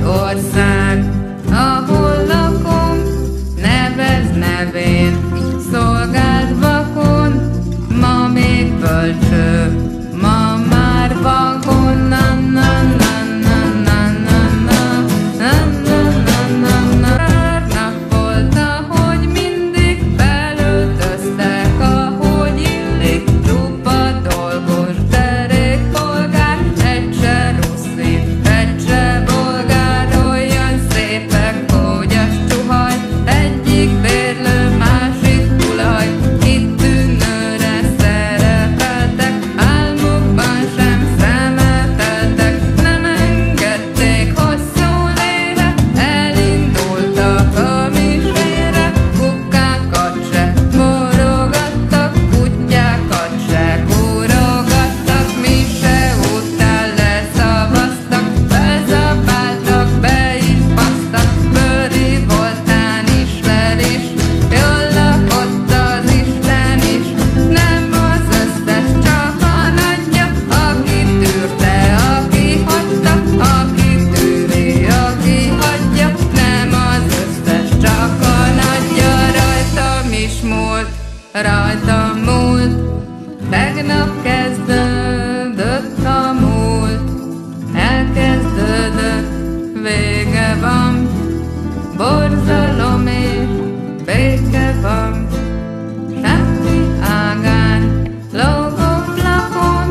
ország, ahol lakom, nevez nevén, szolgáld vakon, ma még bölcső, ma már vakon, na na na na na na na na na na na. Nap volt, ahogy mindig felöltöztek, ahogy illik, csupa dolgos derékpolgár, egy se ruszít, egy se bolgár, olyan szépek, hogy a csuhaj, egyik bérlő, másik tulaj, kitűnőre szerepeltek, álmukban sem szemeteltek, nem engedték hosszú lére, elindultak a misére, kukákat se borogattak, kutyákat se kórogattak, mise után leszavaztak, bezabáltak, be is basztak, bőri voltán ismerés, jól lakott az Isten is, nem az összes, csak a nagyja, aki tűrte, aki hagyta, aki tűri, aki hagyja, nem az összes, csak a nagyja, rajtam is múlt, rajtam múlt, tegnap kezdődött a múlt, elkezdődött, vége van, borzalom és béke van, semmi ágán, lógó plafon,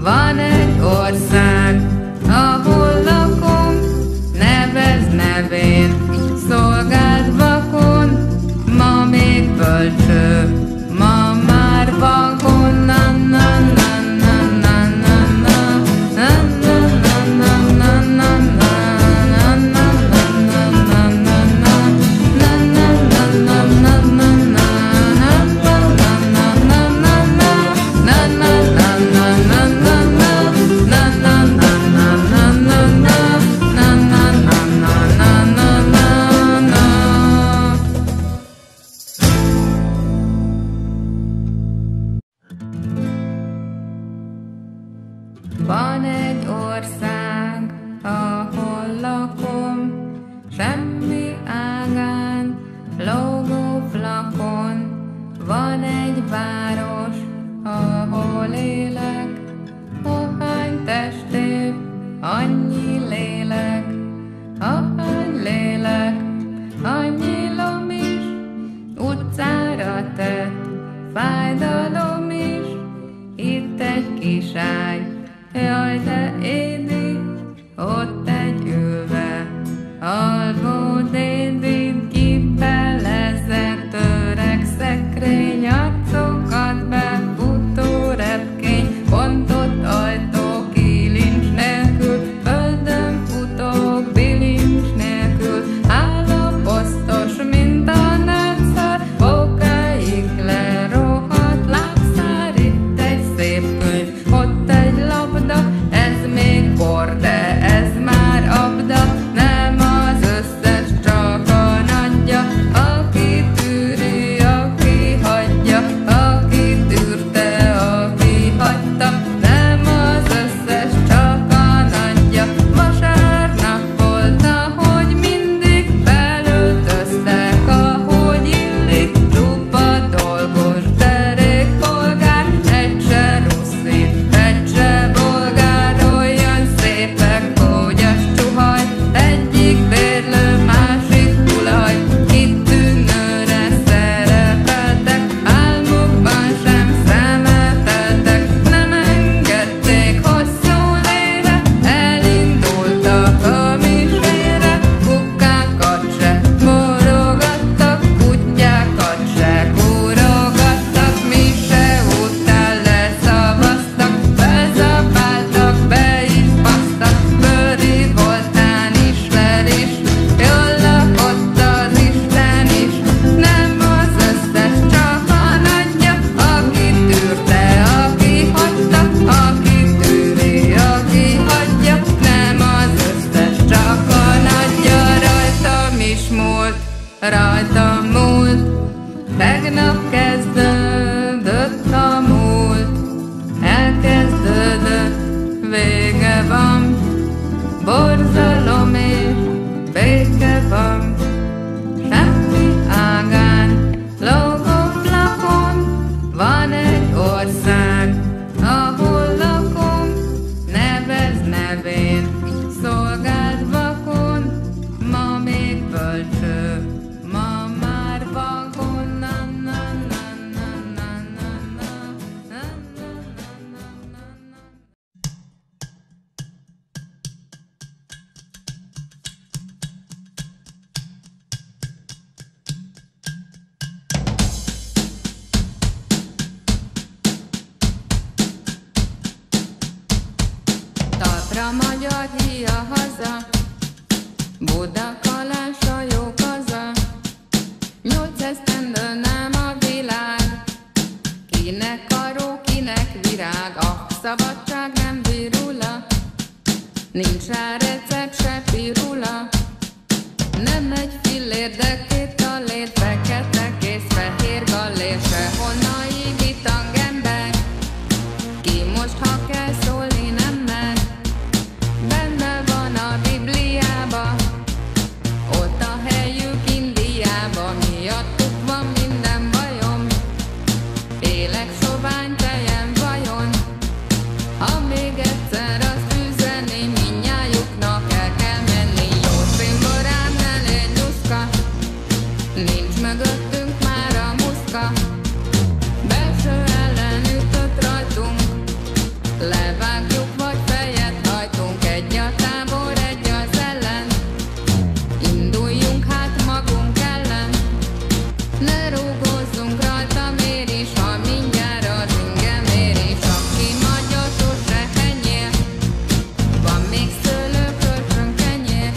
van egy ország, ahol lakom, nevez nevén, szolgáld vakon, ma még bölcső, ma már vakon, na na na na na na na na na na na na na. Van egy ország, ahol lakom, semmi ágán, lógó flakon. Van egy város, ahol élek, ahány testér, annyi lélek, ahány lélek, annyi lom is, utcára tett fájdalom is, itt egy kiságy, jaj de édi, ott egy ülve, alvó dédit, kipelezett öreg szekrény, arcokat befutó repkény, bontott ajtó, kilincs nélkül, földön futók, bilincs nélkül, állaposztos, mint a nátszár, bokáig lerohadt lábszár, itt egy szép könyv, ott egy labda, ez még bor, de ez már abda, nem az összes, csak a nagyja, aki tűri, aki hagyja, aki tűrte, aki hagyta, nem az összes, csak a nagyja. Vasárnap volt, ahogy mindig felöltöztek, ahogy illik, csupa dolgos derékpolgár, egy se ruszít, egy se bolgár, olyan szépek, hogy a csuhaj, egyik bérlő, másik tulaj, kitűnőre szerepeltek, álmukban sem szemeteltek, nem engedték hosszú lére, elindultak a misére, kukákat se borogattak, kutyákat se kórogattak, mise után leszavaztak, bezabáltak, be is basztak, bőri voltán ismerés, jól lakott az Isten is, nem az összes, csak a nagyja, aki tűrte, aki hagyta, aki tűri, aki hagyja, nem az összes, csak a nagyja, rajtam is múlt, rajtam múlt, tegnap kezdődött a múlt, elkezdődött, vége van, borzalom és a magyar híja haza, Budakalás a jó haza. 8 esztendő nem a világ, kinek karó, kinek virág, a szabadság nem virula, nincs rá recept se pirula. Nem egy fillér, de 2 tallér, fekete kész, fehér gallér, sehonnan ígítang ember, ki most ha kell szólni nem mer. Benne van a Bibliába, ott a helyük Indiába, miattuk van minden bajom, élek sovány tejem vajon. Ha még egyszer azt üzeném, mindnyájuknak el kell menni. Jó cimborám, ne légy nyuszka, nincs mögöttünk már a muszka. Belső ellen ütött rajtunk, levágjuk vagy fejet hajtunk. Egy a tábor, egy az ellen, induljunk hát magunk ellen. Ne rúgózzunk rajta, miért is, ha mindjárt az ingem ér is. Aki magyar, sose henyér, van még szőlő, kölcsön kenyér.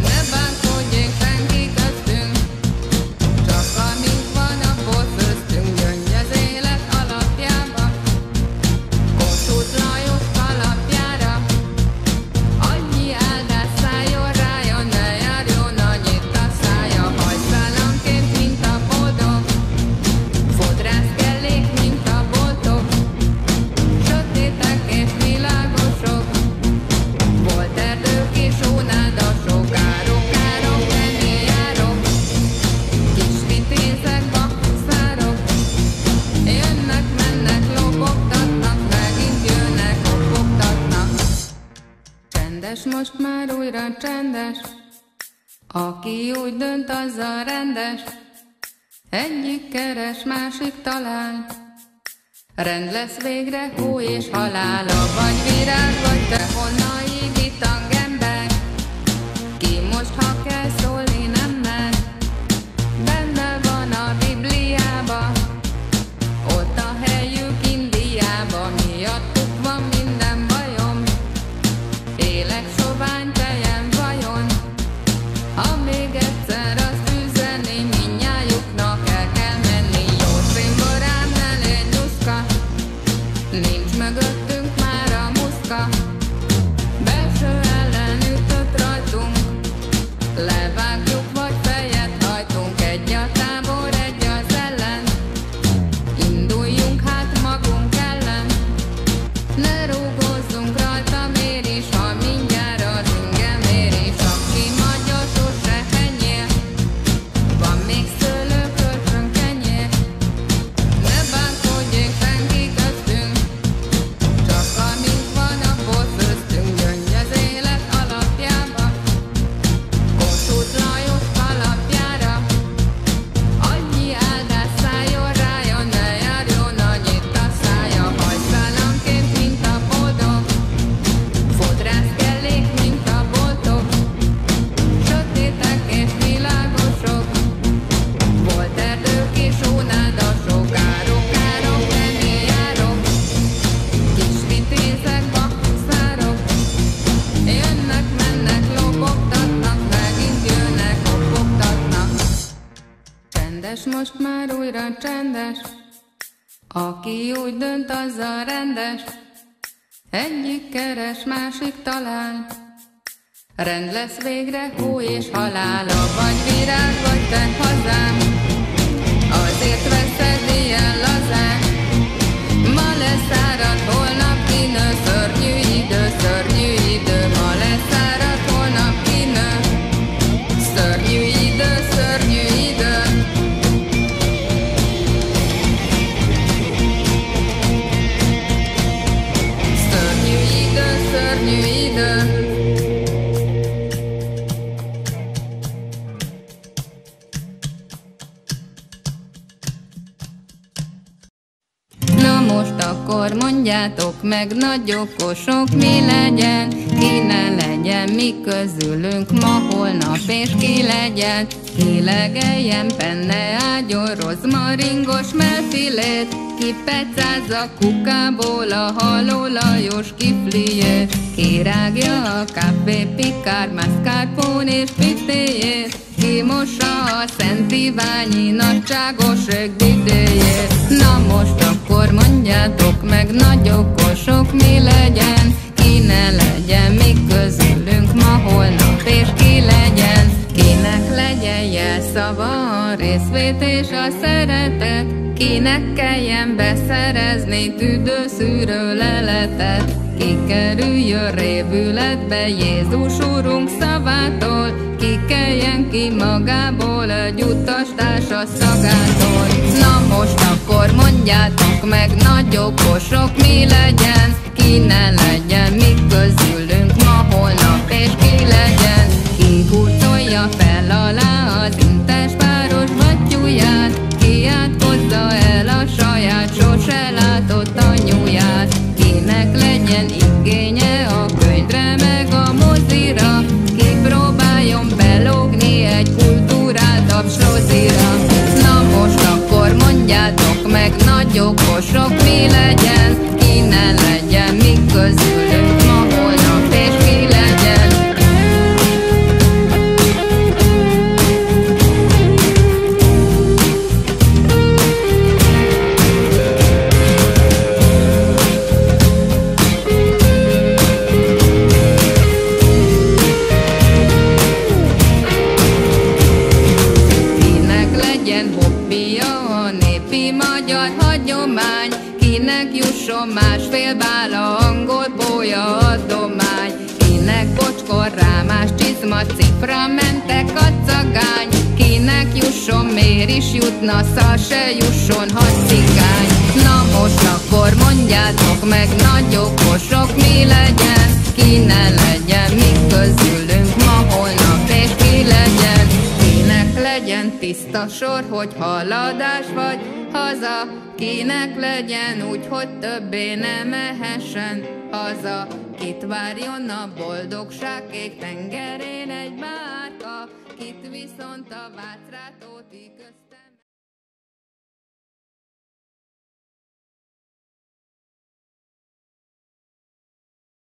Ne bánkodjék senki köztünk, csak amink van, abból főztünk. Gyöngy az élet alapjába, Kossuth Lajos kalapjára. Annyi áldás szálljon rája, ne járjon annyit a szája. Hajszálanként, mint a boldog, fodrászkellék, mint a boltok. Sötétek és világosok, volt erdők és ónádasok. Árok, árok, menni járok, kis vitézek, bakhuszárok. Jönnek, mennek, lobogtatnak, megint jönnek, kopogtatnak. Csendes, most már újra csendes, aki úgy dönt, azzal rendes. Egyik keres, másik talál, rend lesz végre, hó és halál. Vagy virág, vagy te honnan ígítang ember, ki most ha kell szólni nem mer. Benne van a Bibliába, ott a helyük Indiába, miattuk van minden bajom, élek sovány tejem vajon. Ha még egyszer azt üzeném, mindnyájuknak el kell menni. Jó cimborám, ne légy nyuszka, nincs mögöttünk már a muszka. Belső ellen ütött rajtunk, levágjuk vagy fejet hajtunk. Egy a tábor, egy az ellen, induljunk hát magunk ellen. Ne rúgózzunk rajta, miért is, ha mindjárt az ingem ér is. Aki magyar, sose henyér, van még szőlő, kölcsön kenyér. Ne bánkodjék senki köztünk, csak amink van, abból főztünk. Gyöngy az élet alapjába, Kossuth Lajos kalapjára. Annyi áldás szálljon rája, ne járjon annyit a szája. Hajszálanként, mint a boldog, fodrászkellék, mint a boltok. Sötétek és világosok, volt erdők és ónádasok. Árok, árok, menni járok, kis vitézek, bakhuszárok. Jönnek, mennek, lobogtatnak, megint jönnek, kopogtatnak. Csendes, most már újra csendes, aki úgy dönt, azzal rendes. Egyik keres, másik talál, rend lesz végre, hó és halál. Vagy virág, vagy te hazám, azért veszed ilyen lazán. Ma lesz árad, holnap kinő, szörnyű idő, szörnyű idő. Ma lesz árad, holnap kinő, szörnyű idő, szörnyű idő. Szörnyű idő, szörnyű idő. Na most akkor mondjátok meg, nagy okosok, mi legyen? ki ne legyen mi közülünk ma, holnap, és ki legyen, ki legeljen penne ágyon rozmaringos mellfilét, ki pecázza kukából a halólajos kifliét, ki rágja a café picard, mascarpone és pitéjét, ki mossa a Szent Iványi nagyságos rögbidéjét. Na most akkor mondjátok meg, nagy okosok, mi legyen, ki ne legyen mi közülünk ma, holnap, és ki legyen, kinek legyen jelszava a részvét és a szeretet, kinek kelljen beszerezni tüdőszűrő leletet, ki kerüljön révületbe Jézus Úrunk szavától, ki keljen ki magából egy utastárs a szagától. Na most akkor mondjátok meg, nagy okosok, mi legyen, ki ne legyen mi közülünk ma, holnap, és ki legyen, ki hurcolja fel alá az intes páros battyúját, ki átkozza el a saját sose látott anyuját, kinek legyen igénye a könyvre meg a mozira, ki próbáljon belógni egy kultúráltabb slozira. Na most akkor mondjátok meg, nagy okosok, mi legyen, ki ne legyen mi közülünk ma, holnap, és ki legyen. Kinek jusson másfél bála angol bólya adomány, kinek bocskor rámás csizma cifra mentek a cagány, kinek jusson miért is jutna, szar se jusson hat cigány. Na most akkor mondjátok meg, nagy okosok, mi legyen, ki ne legyen mi közülünk ma, holnap, és ki legyen, kinek legyen tiszta sor, hogy haladás vagy haza, kinek legyen úgy, hogy többé ne mehessen haza, kit várjon a boldogság kék tengerén egy bárka, kit viszont a Vácrátóti köz